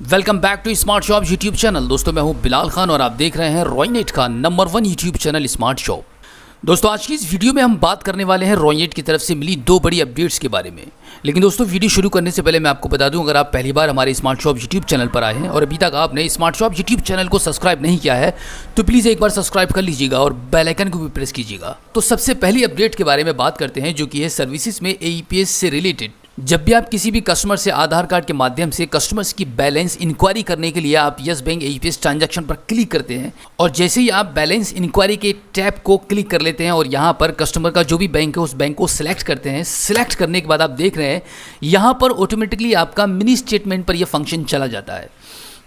Welcome back to smart shop YouTube channel. दोस्तों मैं हूं बिलाल खान और आप देख रहे हैं रॉयनेट का number 1 YouTube channel smart shop. दोस्तों आज की इस वीडियो में हम बात करने वाले हैं रॉयनेट की तरफ से मिली 2 बड़ी अपडेट्स के बारे में। लेकिन दोस्तों वीडियो शुरू करने से पहले मैं आपको बता दूं, अगर आप पहली बार हमारे स्मार्ट शॉप यूट्यूब चैनल पर आए हैं और अभी तक आपने स्मार्ट शॉप यूट्यूब चैनल को सब्सक्राइब नहीं किया है तो प्लीज़ एक बार सब्सक्राइब कर लीजिएगा और बेल आइकन को भी प्रेस कीजिएगा। तो सबसे पहली अपडेट के बारे में बात करते हैं जो कि है सर्विसेज में AEPS से रिलेटेड। जब भी आप किसी भी कस्टमर से आधार कार्ड के माध्यम से कस्टमर्स की बैलेंस इंक्वायरी करने के लिए आप यस बैंक AEPS ट्रांजैक्शन पर क्लिक करते हैं और जैसे ही आप बैलेंस इंक्वायरी के टैब को क्लिक कर लेते हैं और यहाँ पर कस्टमर का जो भी बैंक है उस बैंक को सिलेक्ट करते हैं। सिलेक्ट करने के बाद आप देख रहे हैं यहाँ पर ऑटोमेटिकली आपका मिनी स्टेटमेंट पर यह फंक्शन चला जाता है,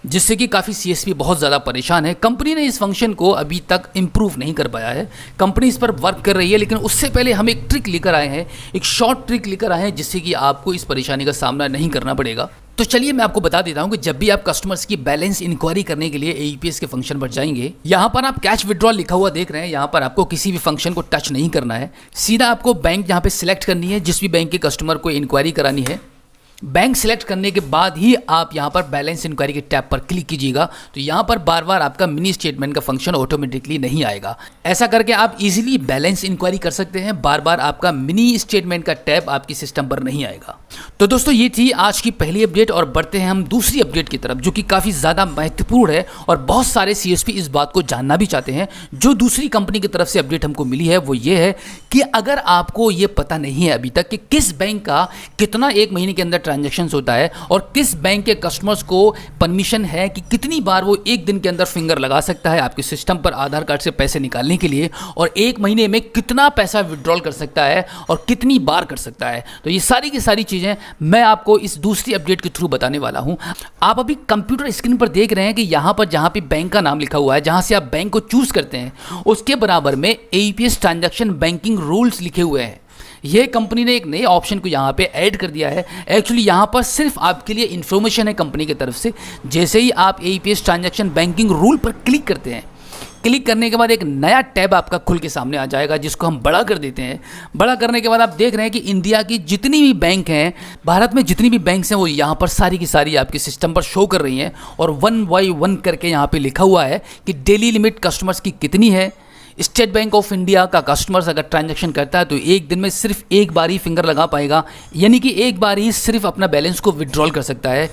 जिससे कि काफ़ी CSP बहुत ज़्यादा परेशान है। कंपनी ने इस फंक्शन को अभी तक इम्प्रूव नहीं कर पाया है, कंपनी इस पर वर्क कर रही है। लेकिन उससे पहले हम एक ट्रिक लेकर आए हैं, एक शॉर्ट ट्रिक लेकर आए हैं जिससे कि आपको इस परेशानी का सामना नहीं करना पड़ेगा। तो चलिए मैं आपको बता देता हूं कि जब भी आप कस्टमर्स की बैलेंस इंक्वायरी करने के लिए AEPS के फंक्शन पर जाएंगे, यहां पर आप कैश विड्रॉल लिखा हुआ देख रहे हैं। यहां पर आपको किसी भी फंक्शन को टच नहीं करना है, सीधा आपको बैंक यहां पे सिलेक्ट करनी है, जिस भी बैंक के कस्टमर को इंक्वायरी करानी है। बैंक सिलेक्ट करने के बाद ही आप यहां पर बैलेंस इंक्वायरी के टैब पर क्लिक कीजिएगा। तो यहां पर बार बार आपका मिनी स्टेटमेंट का फंक्शन ऑटोमेटिकली नहीं आएगा। ऐसा करके आप इजीली बैलेंस इंक्वायरी कर सकते हैं, बार बार आपका मिनी स्टेटमेंट का टैब आपकी सिस्टम पर नहीं आएगा। तो दोस्तों ये थी आज की पहली अपडेट और बढ़ते हैं हम दूसरी अपडेट की तरफ, जो कि काफ़ी ज़्यादा महत्वपूर्ण है और बहुत सारे CSP इस बात को जानना भी चाहते हैं। जो दूसरी कंपनी की तरफ से अपडेट हमको मिली है वो ये है कि अगर आपको ये पता नहीं है अभी तक कि किस बैंक का कितना एक महीने के अंदर ट्रांजैक्शंस होता है और किस बैंक के कस्टमर्स को परमिशन है कि कितनी बार वो एक दिन के अंदर फिंगर लगा सकता है आपके सिस्टम पर आधार कार्ड से पैसे निकालने के लिए, और एक महीने में कितना पैसा विड्रॉल कर सकता है और कितनी बार कर सकता है, तो ये सारी की सारी चीज़ें मैं आपको इस दूसरी अपडेट के थ्रू बताने वाला हूं। आप अभी कंप्यूटर स्क्रीन पर देख रहे हैं कि यहां पर जहां पे बैंक का नाम लिखा हुआ है, जहां से आप बैंक को चूज करते हैं उसके बराबर में AEPS ट्रांजैक्शन बैंकिंग रूल्स लिखे हुए हैं। ये कंपनी ने एक नए ऑप्शन को यहाँ पे ऐड कर दिया है। एक्चुअली यहाँ पर सिर्फ आपके लिए इन्फॉर्मेशन है कंपनी की तरफ से। जैसे ही आप AEPS ट्रांजैक्शन बैंकिंग रूल पर क्लिक करते हैं, क्लिक करने के बाद एक नया टैब आपका खुल के सामने आ जाएगा, जिसको हम बड़ा कर देते हैं। बड़ा करने के बाद आप देख रहे हैं कि इंडिया की जितनी भी बैंक हैं, भारत में जितनी भी बैंक्स हैं, वो यहाँ पर सारी की सारी आपके सिस्टम पर शो कर रही हैं और 1 बाय 1 करके यहाँ पे लिखा हुआ है कि डेली लिमिट कस्टमर्स की कितनी है। स्टेट बैंक ऑफ इंडिया का कस्टमर्स अगर ट्रांजैक्शन करता है तो एक दिन में सिर्फ एक बार ही फिंगर लगा पाएगा, यानी कि एक बार ही सिर्फ अपना बैलेंस को विड्रॉल कर सकता है।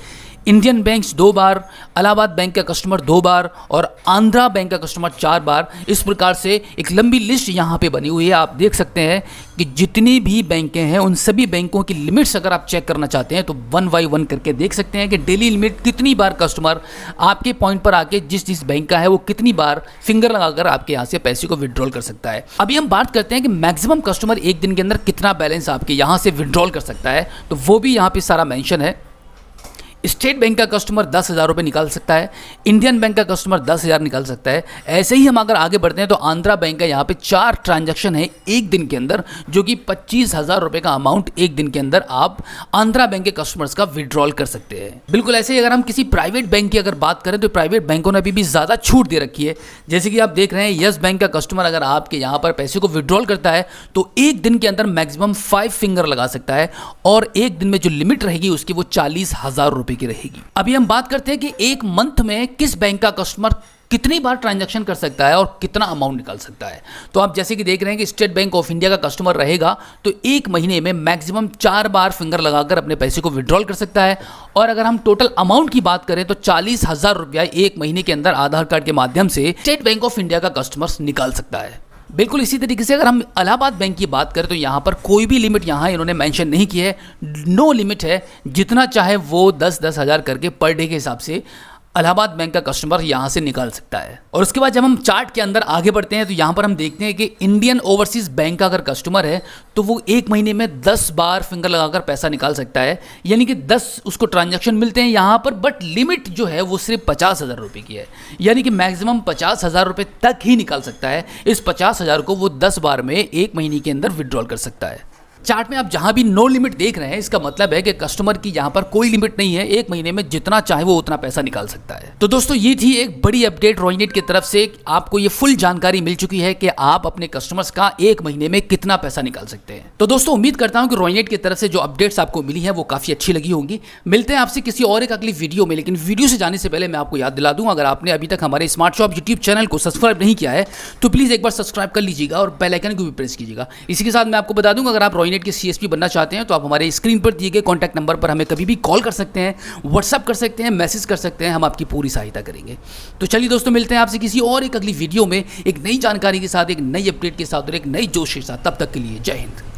इंडियन बैंक्स 2 बार, इलाहाबाद बैंक का कस्टमर 2 बार और आंध्रा बैंक का कस्टमर 4 बार। इस प्रकार से एक लंबी लिस्ट यहाँ पे बनी हुई है। आप देख सकते हैं कि जितनी भी बैंकें हैं उन सभी बैंकों की लिमिट्स अगर आप चेक करना चाहते हैं तो 1 बाय 1 करके देख सकते हैं कि डेली लिमिट कितनी बार कस्टमर आपके पॉइंट पर आके जिस बैंक का है वो कितनी बार फिंगर लगाकर आपके यहाँ से पैसे को विड्रॉल कर सकता है। अभी हम बात करते हैं कि मैक्सिमम कस्टमर एक दिन के अंदर कितना बैलेंस आपके यहाँ से विड्रॉल कर सकता है, तो वो भी यहाँ पे सारा मेंशन है। स्टेट बैंक का कस्टमर 10,000 रुपये निकाल सकता है, इंडियन बैंक का कस्टमर 10,000 निकाल सकता है। ऐसे ही हम अगर आगे बढ़ते हैं तो आंध्रा बैंक का यहाँ पे 4 ट्रांजैक्शन है एक दिन के अंदर, जो कि 25,000 रुपये का अमाउंट एक दिन के अंदर आप आंध्रा बैंक के कस्टमर्स का विड्रॉल कर सकते हैं। बिल्कुल ऐसे ही अगर हम किसी प्राइवेट बैंक की अगर बात करें तो प्राइवेट बैंकों ने अभी भी ज़्यादा छूट दे रखी है। जैसे कि आप देख रहे हैं यस बैंक का कस्टमर अगर आपके यहाँ पर पैसे को विड्रॉल करता है तो एक दिन के अंदर मैक्सिमम 5 फिंगर लगा सकता है और एक दिन में जो लिमिट रहेगी उसकी वो 40,000 रुपये की रहेगी। अभी हम बात करते हैं कि एक मंथ में किस बैंक का कस्टमर कितनी बार ट्रांजैक्शन कर सकता है और कितना अमाउंट निकाल सकता है। तो आप जैसे कि देख रहे हैं कि स्टेट बैंक ऑफ इंडिया का कस्टमर रहेगा तो एक महीने में मैक्सिमम 4 बार फिंगर लगाकर अपने पैसे को विड्रॉल कर सकता है। और अगर हम टोटल अमाउंट की बात करें तो 40,000 रुपया एक महीने के अंदर आधार कार्ड के माध्यम से स्टेट बैंक ऑफ इंडिया का कस्टमर निकाल सकता है। बिल्कुल इसी तरीके से अगर हम इलाहाबाद बैंक की बात करें तो यहाँ पर कोई भी लिमिट यहाँ इन्होंने मेंशन नहीं की है, नो लिमिट है। जितना चाहे वो 10-10 हज़ार करके पर डे के हिसाब से इलाहाबाद बैंक का कस्टमर यहाँ से निकाल सकता है। और उसके बाद जब हम चार्ट के अंदर आगे बढ़ते हैं तो यहाँ पर हम देखते हैं कि इंडियन ओवरसीज बैंक का अगर कस्टमर है तो वो एक महीने में 10 बार फिंगर लगाकर पैसा निकाल सकता है, यानी कि 10 उसको ट्रांजैक्शन मिलते हैं यहाँ पर। बट लिमिट जो है वो सिर्फ 50,000 रुपये की है, यानी कि मैक्सिमम 50,000 रुपये तक ही निकाल सकता है। इस 50,000 को वो 10 बार में एक महीने के अंदर विड्रॉल कर सकता है। चार्ट में आप जहां भी नो लिमिट देख रहे हैं, इसका मतलब है कि कस्टमर की यहां पर कोई लिमिट नहीं है, एक महीने में जितना चाहे वो उतना पैसा निकाल सकता है। तो दोस्तों ये थी एक बड़ी अपडेट रॉयनेट की तरफ से, आपको ये फुल जानकारी मिल चुकी है कि आप अपने कस्टमर्स का एक महीने में कितना पैसा निकाल सकते हैं। तो दोस्तों उम्मीद करता हूं कि रॉयनेट की तरफ से जो अपडेट्स आपको मिली है वो काफी अच्छी लगी होंगी। मिलते हैं आपसे किसी और एक अगली वीडियो में, लेकिन वीडियो से जाने से पहले मैं आपको याद दिला दूं, अगर आपने अभी तक हमारे स्मार्ट शॉप यूट्यूब चैनल को सब्सक्राइब नहीं किया है तो प्लीज एक बार सब्सक्राइब कर लीजिएगा और बेल आइकन को भी प्रेस कीजिएगा। इसी के साथ मैं आपको बता दूं, अगर आप रॉयनेट के सीएसपी बनना चाहते हैं तो आप हमारे स्क्रीन पर दिए गए कॉन्टैक्ट नंबर पर हमें कभी भी कॉल कर सकते हैं, व्हाट्सअप कर सकते हैं, मैसेज कर सकते हैं, हम आपकी पूरी सहायता करेंगे। तो चलिए दोस्तों मिलते हैं आपसे किसी और एक अगली वीडियो में, एक नई जानकारी के साथ, एक नई अपडेट के साथ और एक नई जोश के साथ। तब तक के लिए जय हिंद।